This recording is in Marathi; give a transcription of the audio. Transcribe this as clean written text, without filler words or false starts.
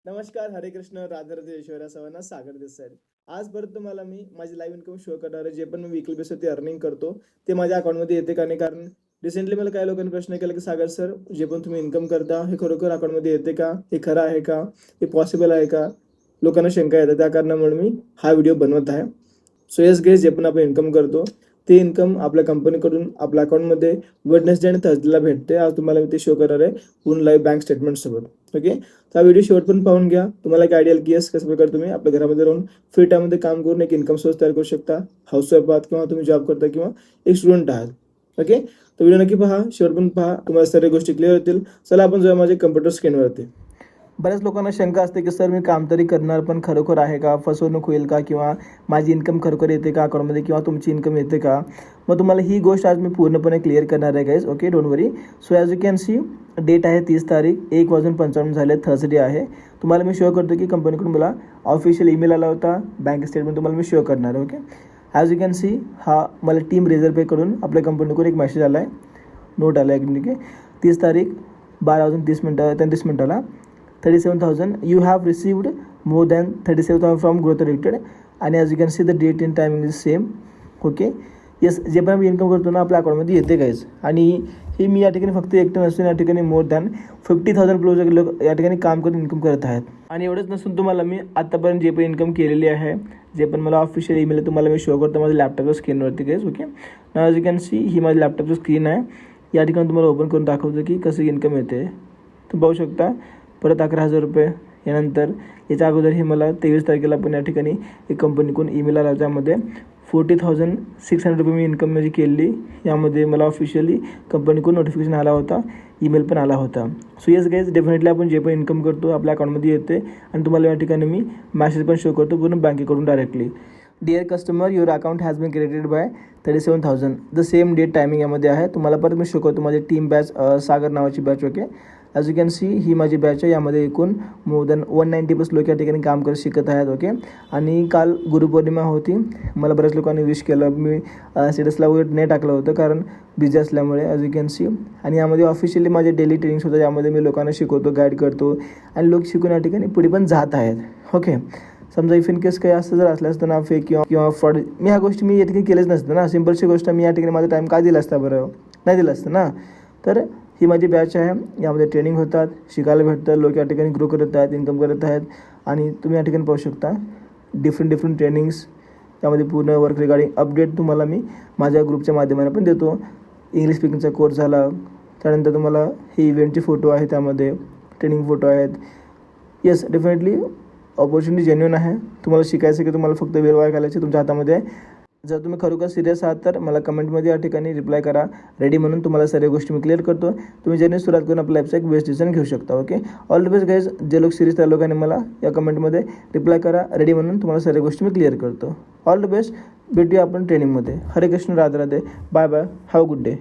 नमस्कार, हरे कृष्ण, राधे राधे, ऐश्वर्या सर्वांना सागर देसाई. आज परत तुम्हाला मी माझी लाईव्ह इन्कम शो करणार आहे. जे पण मी विकली बेसवरती अर्निंग करतो ते माझ्या अकाउंटमध्ये येते का नाही. कारण रिसेंटली मला काही लोकांनी प्रश्न केला की सागर सर, जे पण तुम्ही इन्कम करता हे खरोखर अकाउंटमध्ये येते का, हे खरं आहे का, हे पॉसिबल आहे का, लोकांना शंका येतात. त्या कारणामुळे मी हा व्हिडिओ बनवत आहे. सो येस गाईज, जे पण आपण इन्कम करतो ते इन्कम आपल्या कंपनीकडून आपल्या अकाउंटमध्ये वेडनेसडे आणि थर्सडेला भेटते. आज तुम्हाला मी ते शो करणार आहे पूर्ण लाईव्ह बँक स्टेटमेंट सोबत. ओके, तर हा व्हिडिओ शेवट पण पाहून घ्या. तुम्हाला एक आयडिया की येस कसं प्रकारे तुम्ही आपल्या घरामध्ये राहून फ्री टाईममध्ये काम करून एक इन्कम सोर्स तयार करू शकता. हाऊसवाईफ आहात किंवा तुम्ही जॉब करता किंवा एक स्टुडंट आहात. ओके, तर व्हिडिओ नक्की पहा, शेवट पण पहा, तुम्हाला सर्व गोष्टी क्लिअर होतील. चला आपण जाऊया माझ्या कम्प्युटर स्क्रीनवरती. बऱ्याच लोकांना शंका असते की सर, मी काम तरी करणार पण खरोखर आहे का, फसवणूक होईल का, किंवा माझी इन्कम खरोखर येते का अकाउंटमध्ये, किंवा तुमची इन्कम येते का. मग तुम्हाला ही गोष्ट आज मी पूर्णपणे क्लिअर करणार आहे guys. Okay, don't worry. So as you can see, date आहे 30 तारीख, 1:55 झाले, थर्सडे आहे. तुम्हाला मी शो करतो की कंपनीकडून मला ऑफिशियल ईमेल आला होता, बँक स्टेटमेंट तुम्हाला मी शो करणार आहे. Okay, as you can C, हा मला टीम रिझर्व पेकडून आपल्या कंपनीकडून एक मेसेज आला आहे, नोट आला आहे की 30 तारीख 12:33 37,000 you have received more than 37,000 from growth related. आणि as you can see the date in timing is same. Okay, yes, जे पण आम्ही इन्कम करतो ना आपल्या अकाउंटमध्ये येते गाईज. आणि हे मी या ठिकाणी फक्त एकटं नसून या ठिकाणी मोर दॅन 50,000 प्लस लोक या ठिकाणी काम करून इन्कम करत आहेत. आणि एवढंच नसून तुम्हाला मी आत्तापर्यंत जे पण इन्कम केलेली आहे, जे पण मला ऑफिशियल ईमेल तुम्हाला मी शो करतो माझ्या लॅपटॉपच्या स्क्रीनवरती guys. Okay, as you can see, ही माझी लॅपटॉपची स्क्रीन आहे. या ठिकाणी तुम्हाला ओपन करून दाखवतो की कसं इन्कम येते. तुम्ही पाहू शकता. परत 11,000 रुपये. यानंतर याच्या अगोदर हे मला 23 तारखेला पण या ठिकाणी एक कंपनीकडून ईमेल आला, त्यामध्ये 40,600 रुपये मी इन्कम माझी केली. यामध्ये मला ऑफिशियली कंपनीकडून नोटिफिकेशन आला होता, ईमेल पण आला होता. सो येस गाईज, डेफिनेटली आपण जे पण इन्कम करतो आपल्या अकाउंटमध्ये येते. आणि तुम्हाला या ठिकाणी मी मॅसेज पण शो करतो पूर्ण बँकेकडून directly. Dear customer, your account has been created by 37,000. The same date timing यामध्ये आहे. तुम्हाला परत मी शो करतो माझी टीम बॅच, सागर नावाची batch. Okay, as you can see, ही माझी बॅच आहे. यामध्ये एकूण मोर दॅन 190+ लोक या ठिकाणी काम करत शिकत आहेत. ओके, आणि काल गुरुपौर्णिमा होती. मला बऱ्याच लोकांनी विश केलं. मी स्टेटसला वगैरे नाही टाकलं होतं कारण बिझी असल्यामुळे, ॲज यू कॅन सी. आणि यामध्ये ऑफिशियली माझे डेली ट्रेनिंग्स होतात, यामध्ये मी लोकांना शिकवतो, गाईड करतो आणि लोक शिकून या ठिकाणी पुढे पण जात आहेत. ओके, समजा इफ इन केस काही असं जर असलं असतं ना, फेक किंवा फ्रॉड, मी ह्या गोष्टी मी या ठिकाणी केलेच नसतं ना. सिम्पलची गोष्ट, मी या ठिकाणी माझा टाईम काय दिला असता बरं, नाही दिला असतं ना. तर ही माझी बॅच आहे. यामध्ये ट्रेनिंग होतात, शिकायला भेटतं, लोक या ठिकाणी ग्रो करत आहेत, इन्कम करत आहेत. आणि तुम्ही या ठिकाणी पाहू शकता डिफरंट ट्रेनिंग्स. यामध्ये पूर्ण वर्क रिगार्डिंग अपडेट तुम्हाला मी माझ्या ग्रुपच्या माध्यमाने पण देतो. इंग्लिश स्पीकिंगचा कोर्स झाला, त्यानंतर तुम्हाला हे इव्हेंटचे फोटो आहे, त्यामध्ये ट्रेनिंग फोटो आहेत. येस, डेफिनेटली ऑपॉर्च्युनिटी जेन्युइन आहे. तुम्हाला शिकायचं की तुम्हाला फक्त वेळ वाया घालायची तुमच्या हातामध्ये आहे. जर तुम्ही खरोखर सिरियस आहात तर मला कमेंटमध्ये या ठिकाणी रिप्लाय करा, रेडी म्हणून. तुम्हाला सर्व गोष्टी मी क्लिअर करतो. तुम्ही जर्नी सुरुवात करून आपल्या लाईफचा एक बेस्ट डिसिजन घेऊ शकता. Okay, all the best guys. जे लोक सिरियस त्या लोकांनी मला या कमेंटमध्ये रिप्लाय करा, रेडी म्हणून. तुम्हाला सर्व गोष्टी मी क्लिअर करतो. All the best. भेटूया आपण ट्रेनिंगमध्ये. Hare Krishna, Radhe Radhe, bye bye, have a good day.